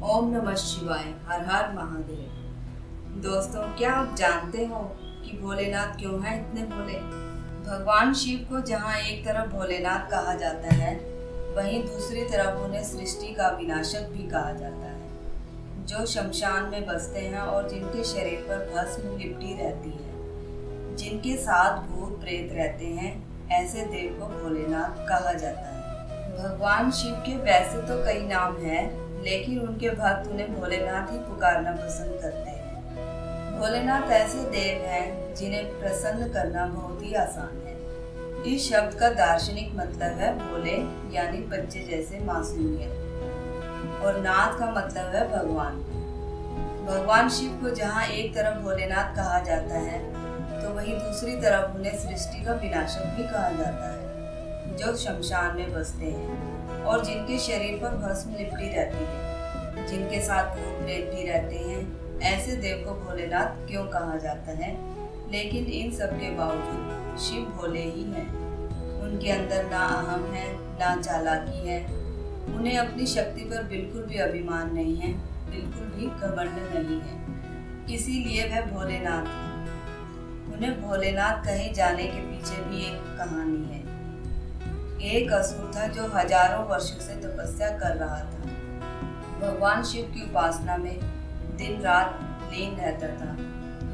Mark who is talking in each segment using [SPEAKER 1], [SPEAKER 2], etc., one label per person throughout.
[SPEAKER 1] ओम नमः शिवाय। हर हर महादेव। दोस्तों, क्या आप जानते हो कि भोलेनाथ क्यों हैं इतने भोले? भगवान शिव को जहाँ एक तरफ भोलेनाथ कहा जाता है, वहीं दूसरी तरफ उन्हें सृष्टि का विनाशक भी कहा जाता है। जो शमशान में बसते हैं और जिनके शरीर पर भस्म लिपटी रहती है, जिनके साथ भूत प्रेत रहते हैं, ऐसे देव को भोलेनाथ कहा जाता है। भगवान शिव के वैसे तो कई नाम हैं, लेकिन उनके भक्त उन्हें भोलेनाथ ही पुकारना पसंद करते हैं। भोलेनाथ ऐसे देव हैं जिन्हें प्रसन्न करना बहुत ही आसान है। इस शब्द का दार्शनिक मतलब है भोले, यानी बच्चे जैसे मासूमियत, और नाथ का मतलब है भगवान। भगवान शिव को जहाँ एक तरफ भोलेनाथ कहा जाता है, तो वहीं दूसरी तरफ उन्हें सृष्टि का विनाशक भी कहा जाता है। जो शमशान में बसते हैं और जिनके शरीर पर भस्म लिपटी रहती है, जिनके साथ भूत प्रेत भी रहते हैं, ऐसे देव को भोलेनाथ क्यों कहा जाता है? लेकिन इन सब के बावजूद शिव भोले ही हैं। उनके अंदर ना अहम है, ना चालाकी है। उन्हें अपनी शक्ति पर बिल्कुल भी अभिमान नहीं है, बिल्कुल भी घमंड नहीं है। इसीलिए वह भोलेनाथ है। उन्हें भोलेनाथ कहे जाने के पीछे भी एक कहानी है। एक असुर था जो हजारों वर्षों से तपस्या कर रहा था। भगवान शिव की उपासना में दिन रात लीन रहता था।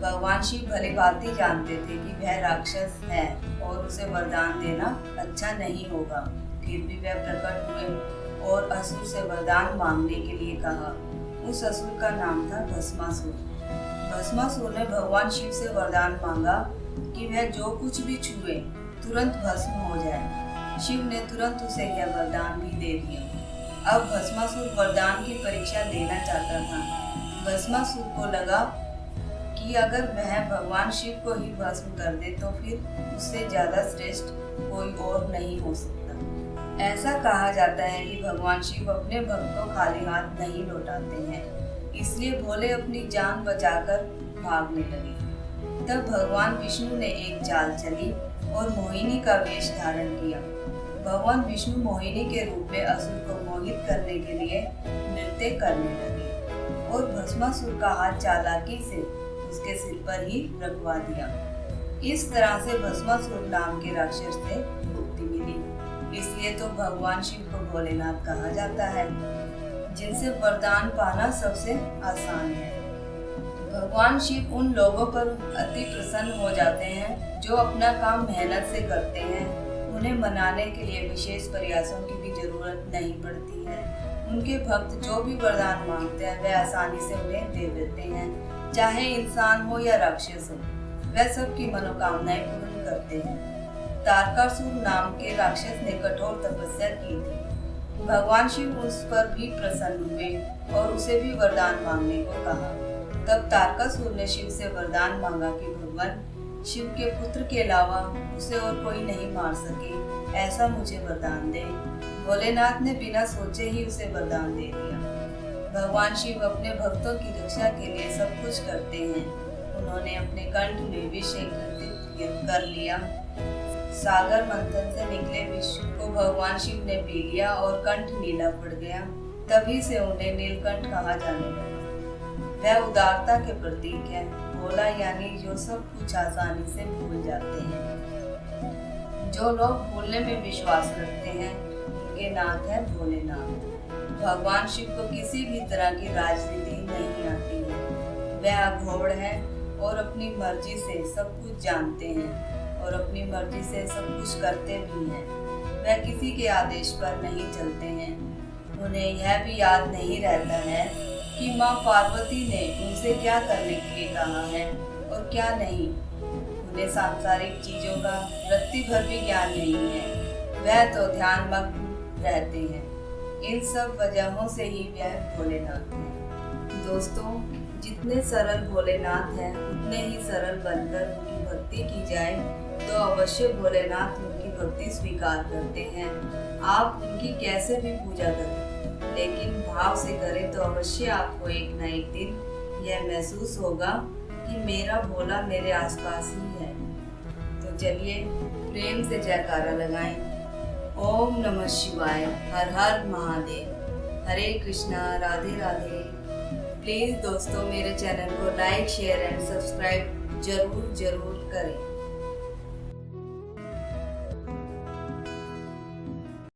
[SPEAKER 1] भगवान शिव भली भांति जानते थे कि वह राक्षस है और उसे वरदान देना अच्छा नहीं होगा। फिर भी वह प्रकट हुए और असुर से वरदान मांगने के लिए कहा। उस असुर का नाम था भस्मासुर। भस्मासुर ने भगवान शिव से वरदान मांगा कि वह जो कुछ भी छुए तुरंत भस्म हो जाए। शिव ने तुरंत उसे यह वरदान भी दे दिया। अब भस्मासुर वरदान की परीक्षा देना चाहता था। भस्मासुर को लगा कि अगर वह भगवान शिव को ही भस्म कर दे तो फिर उससे ज्यादा श्रेष्ठ कोई और नहीं हो सकता। ऐसा कहा जाता है कि भगवान शिव अपने भक्त को खाली हाथ नहीं लौटाते हैं, इसलिए भोले अपनी जान बचाकर भागने लगे। तब भगवान विष्णु ने एक चाल चली और मोहिनी का वेश धारण किया। भगवान विष्णु मोहिनी के रूप में असुर को मोहित करने के लिए नृत्य करने लगे और भस्मासुर का हाथ चालाकी से उसके सिर पर ही रखवा दिया। इस तरह से भस्मासुर नाम के राक्षस से मुक्ति मिली। इसलिए तो भगवान शिव को भोलेनाथ कहा जाता है, जिनसे वरदान पाना सबसे आसान है। भगवान शिव उन लोगों पर अति प्रसन्न हो जाते हैं जो अपना काम मेहनत से करते हैं। उन्हें मनाने के लिए विशेष प्रयासों की भी जरूरत नहीं पड़ती है। उनके भक्त जो भी वरदान मांगते हैं वह आसानी से उन्हें दे देते हैं। चाहे इंसान हो या राक्षस हो, वह सबकी मनोकामनाएं पूर्ण करते हैं। तारकासुर नाम के राक्षस ने कठोर तपस्या की थी। भगवान शिव उस पर भी प्रसन्न हुए और उसे भी वरदान मांगने को कहा। तब तारकासुर ने शिव से वरदान मांगा कि भगवान शिव के पुत्र के अलावा उसे और कोई नहीं मार सके, ऐसा मुझे वरदान दे। भोलेनाथ ने बिना सोचे ही उसे वरदान दे दिया। भगवान शिव अपने भक्तों की रक्षा के लिए सब कुछ करते हैं। उन्होंने अपने कंठ में विष एकत्रित कर लिया। सागर मंथन से निकले विष को भगवान शिव ने पी लिया और कंठ नीला पड़ गया। तभी से उन्हें नीलकंठ कहा जाने लगा। वह उदारता के प्रतीक है। भोला यानी जो सब कुछ आसानी से भूल जाते हैं। जो लोग भूलने में विश्वास रखते हैं, उनके नाथ है भोलेनाथ। भगवान शिव को किसी भी तरह की राजनीति नहीं आती है। वह अघोड़ है और अपनी मर्जी से सब कुछ जानते हैं और अपनी मर्जी से सब कुछ करते भी हैं। वह किसी के आदेश पर नहीं चलते हैं। उन्हें यह भी याद नहीं रहता है कि माँ पार्वती ने उनसे क्या करने के लिए कहा है और क्या नहीं। उन्हें सांसारिक चीजों का रत्ती भर भी ज्ञान नहीं है। वह तो ध्यानमग्न रहते हैं। इन सब वजहों से ही वह भोलेनाथ है। दोस्तों, जितने सरल भोलेनाथ हैं, उतने ही सरल बनकर उनकी भक्ति की जाए तो अवश्य भोलेनाथ उनकी भक्ति स्वीकार करते हैं। आप उनकी कैसे भी पूजा करें, लेकिन भाव से करें तो अवश्य आपको एक न एक दिन यह महसूस होगा कि मेरा भोला मेरे आसपास ही है। तो चलिए प्रेम से जयकारा लगाएं। ओम नमः शिवाय। हर हर महादेव। हरे कृष्णा, राधे राधे। प्लीज़ दोस्तों मेरे चैनल को लाइक, शेयर एंड सब्सक्राइब जरूर करें।